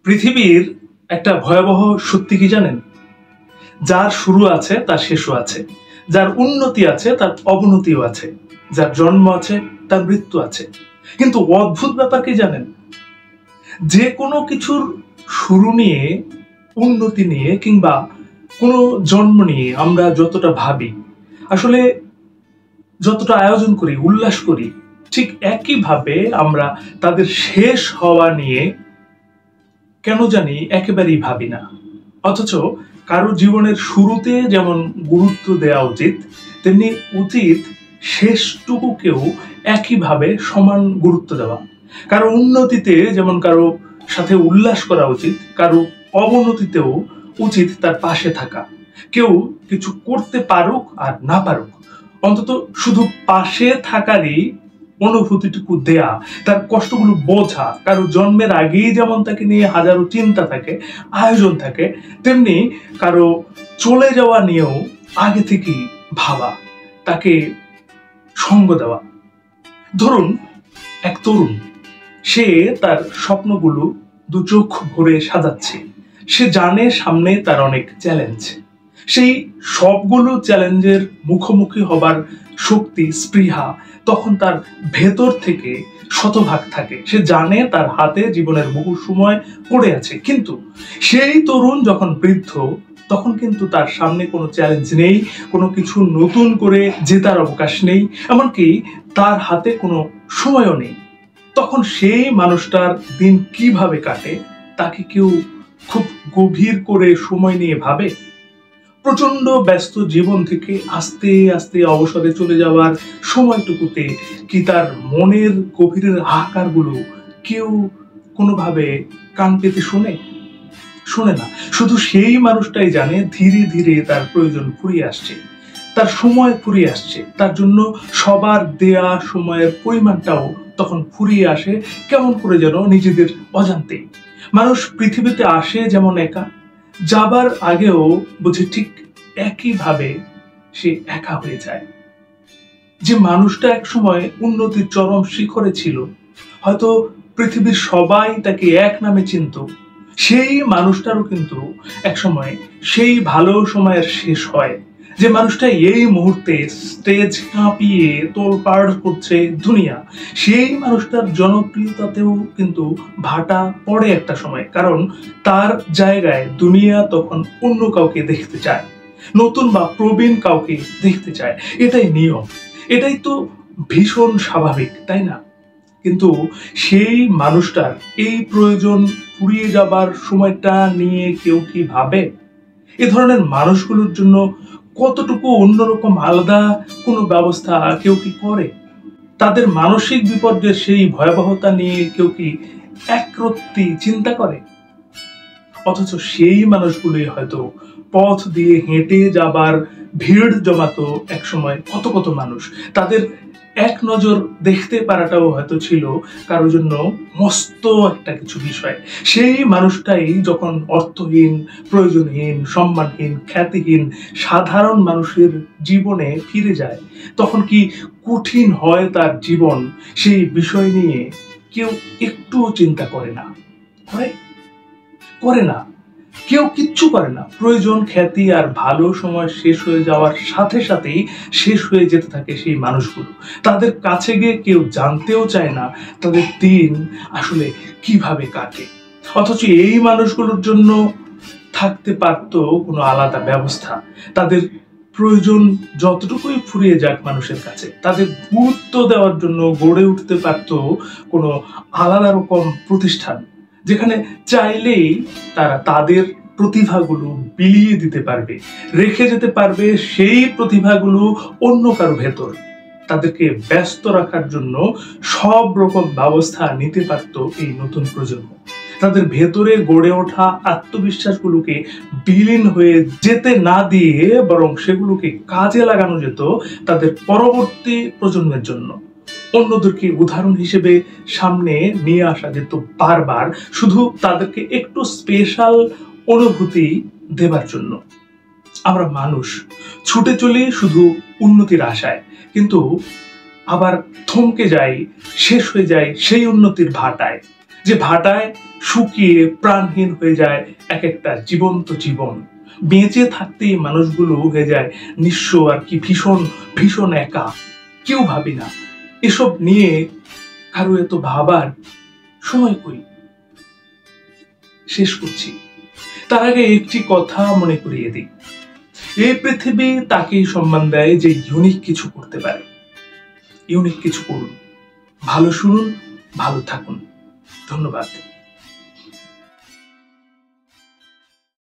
পৃথিবীর একটা ভয়াবহ সত্যি কি জানেন? যার শুরু আছে তার শেষও আছে, যার উন্নতি আছে তার অবনতিও আছে, যার জন্ম আছে তার মৃত্যু আছে। কিন্তু অদ্ভুত ব্যাপার কি জানেন? যে কোনো কিছুর শুরু নিয়ে, উন্নতি নিয়ে কিংবা কোনো জন্ম নিয়ে আমরা যতটা ভাবি, আসলে যতটা আয়োজন করি, উল্লাস করি, ঠিক একইভাবে আমরা তাদের শেষ হওয়া নিয়ে কেন জানি একেবারেই ভাবি না। অথচ কারো জীবনের শুরুতে যেমন গুরুত্ব দেওয়া উচিত, তেমনি উচিত শেষটুকুকেও একইভাবে সমান গুরুত্ব দেওয়া। কারো উন্নতিতে যেমন কারো সাথে উল্লাস করা উচিত, কারো অবনতিতেও উচিত তার পাশে থাকা। কেউ কিছু করতে পারুক আর না পারুক, অন্তত শুধু পাশে থাকারই অনুভূতিটুকু দেয়া, তার কষ্টগুলো বোঝা। কারো জন্মের আগেই যেমন তাকে নিয়ে হাজারো চিন্তা থাকে, আয়োজন থাকে, তেমনি কারো চলে যাওয়া নিয়েও আগে থেকেই ভাবা, তাকে সঙ্গ দেওয়া। ধরুন এক তরুণ, সে তার স্বপ্নগুলো দু চোখ ভরে সাজাচ্ছে। সে জানে সামনে তার অনেক চ্যালেঞ্জ। সেই সবগুলো চ্যালেঞ্জের মুখোমুখি হবার শক্তি, স্পৃহা তখন তার ভেতর থেকে শতভাগ থাকে। সে জানে তার হাতে জীবনের বহু সময় পড়ে আছে। কিন্তু সেই তরুণ যখন বৃদ্ধ, তখন কিন্তু তার সামনে কোনো চ্যালেঞ্জ নেই, কোনো কিছু নতুন করে জেতার অবকাশ নেই, এমনকি তার হাতে কোনো সময়ও নেই। তখন সেই মানুষটার দিন কিভাবে কাটে তাকে কেউ খুব গভীর করে সময় নিয়ে ভাবে? প্রচন্ড ব্যস্ত জীবন থেকে আস্তে আস্তে অবসরে চলে যাওয়ার সময়টুকুতে কি তার মনের গভীরের হাহাকারগুলো কেউ কোনোভাবে কান পেতে শোনে না। শুধু সেই মানুষটাই জানে ধীরে ধীরে তার প্রয়োজন ফুরিয়ে আসছে, তার সময় ফুরিয়ে আসছে। তার জন্য সবার দেয়া সময়ের পরিমাণটাও তখন ফুরিয়ে আসে, কেমন করে যেন নিজেদের অজান্তে। মানুষ পৃথিবীতে আসে যেমন একা, যাবার আগেও বুঝে ঠিক একইভাবে সে একা হয়ে যায়। যে মানুষটা এক সময় উন্নতির চরম শিখরে ছিল, হয়তো পৃথিবীর সবাই তাকে এক নামে চিনত, সেই মানুষটারও কিন্তু এক সময় সেই ভালো সময়ের শেষ হয়। যে মানুষটা এই মুহূর্তে স্টেজ কাঁপিয়ে তোলপাড় করছে দুনিয়া, সেই মানুষটার জনপ্রিয়তাতেও কিন্তু ভাটা পড়ে একটা সময়। কারণ তার জায়গায় দুনিয়া তখন অন্য কাউকে দেখতে চায়, নতুন বা প্রবীণ কাউকে দেখতে চায়। এটাই নিয়ম, এটাই তো ভীষণ স্বাভাবিক, তাই না? কিন্তু সেই মানুষটার এই প্রয়োজন ফুরিয়ে যাবার সময়টা নিয়ে কেউ কি ভাবে? এ ধরনের মানুষগুলোর জন্য কতটুকু অন্যরকম আলাদা কোনো ব্যবস্থা কেউ কি করে? তাদের মানসিক বিপর্যয়ের সেই ভয়াবহতা নিয়ে কেউ কি একরত্তি চিন্তা করে? অথচ সেই মানুষগুলোই হয়তো পথ দিয়ে হেঁটে যাবার ভিড় জমাতো এক সময় কত কত মানুষ। তাদের এক নজর দেখতে পারাটাও হয়তো ছিল কারোর জন্য মস্ত একটা কিছু বিষয়। সেই মানুষটাই যখন অর্থহীন, প্রয়োজনহীন, সম্মানহীন, খ্যাতিহীন সাধারণ মানুষের জীবনে ফিরে যায়, তখন কি কঠিন হয় তার জীবন? সেই বিষয় নিয়ে কেউ একটুও চিন্তা করে না। করে না, কেউ কিচ্ছু করে না। প্রয়োজন, খ্যাতি আর ভালো সময় শেষ হয়ে যাওয়ার সাথে সাথেই শেষ হয়ে যেতে থাকে সেই মানুষগুলো। তাদের কাছে গিয়ে কেউ জানতেও চায় না তাদের দিন আসলে কিভাবে কাটে। অথচ এই মানুষগুলোর জন্য থাকতে পারতো কোনো আলাদা ব্যবস্থা। তাদের প্রয়োজন যতটুকুই ফুরিয়ে যাক মানুষের কাছে, তাদের গুরুত্ব দেওয়ার জন্য গড়ে উঠতে পারতো কোনো আলাদা রকম প্রতিষ্ঠান, যেখানে চাইলেই তারা তাদের প্রতিভাগুলো বিলিয়ে দিতে পারবে, রেখে যেতে পারবে সেই প্রতিভাগুলো অন্য কারো ভেতর। তাদেরকে ব্যস্ত রাখার জন্য সব রকম ব্যবস্থা নিতে পারত এই নতুন প্রজন্ম। তাদের ভেতরে গড়ে ওঠা আত্মবিশ্বাসগুলোকে বিলীন হয়ে যেতে না দিয়ে বরং সেগুলোকে কাজে লাগানো যেত তাদের পরবর্তী প্রজন্মের জন্য। অন্যদেরকে উদাহরণ হিসেবে সামনে নিয়ে আসা যেত বারবার, শুধু তাদেরকে একটু স্পেশাল অনুভূতি দেবার জন্য। আমরা মানুষ ছুটে চলি শুধু উন্নতির আশায়, কিন্তু আবার থমকে যাই, শেষ হয়ে যায় সেই উন্নতির ভাটায়, যে ভাটায় শুকিয়ে প্রাণহীন হয়ে যায় এক একটা জীবন্ত জীবন। বেঁচে থাকতেই মানুষগুলো হয়ে যায় নিঃস্ব, আর কি ভীষণ ভীষণ একা। কেউ ভাবি না এসব নিয়ে, কারো এত ভাবার সময় কই। শেষ করছি, তার আগে একটি কথা মনে করিয়ে দিই, এই পৃথিবী তাকেই সম্মান দেয় যে ইউনিক কিছু করতে পারে। ইউনিক কিছু করুন, ভালো শুনুন, ভালো থাকুন। ধন্যবাদ।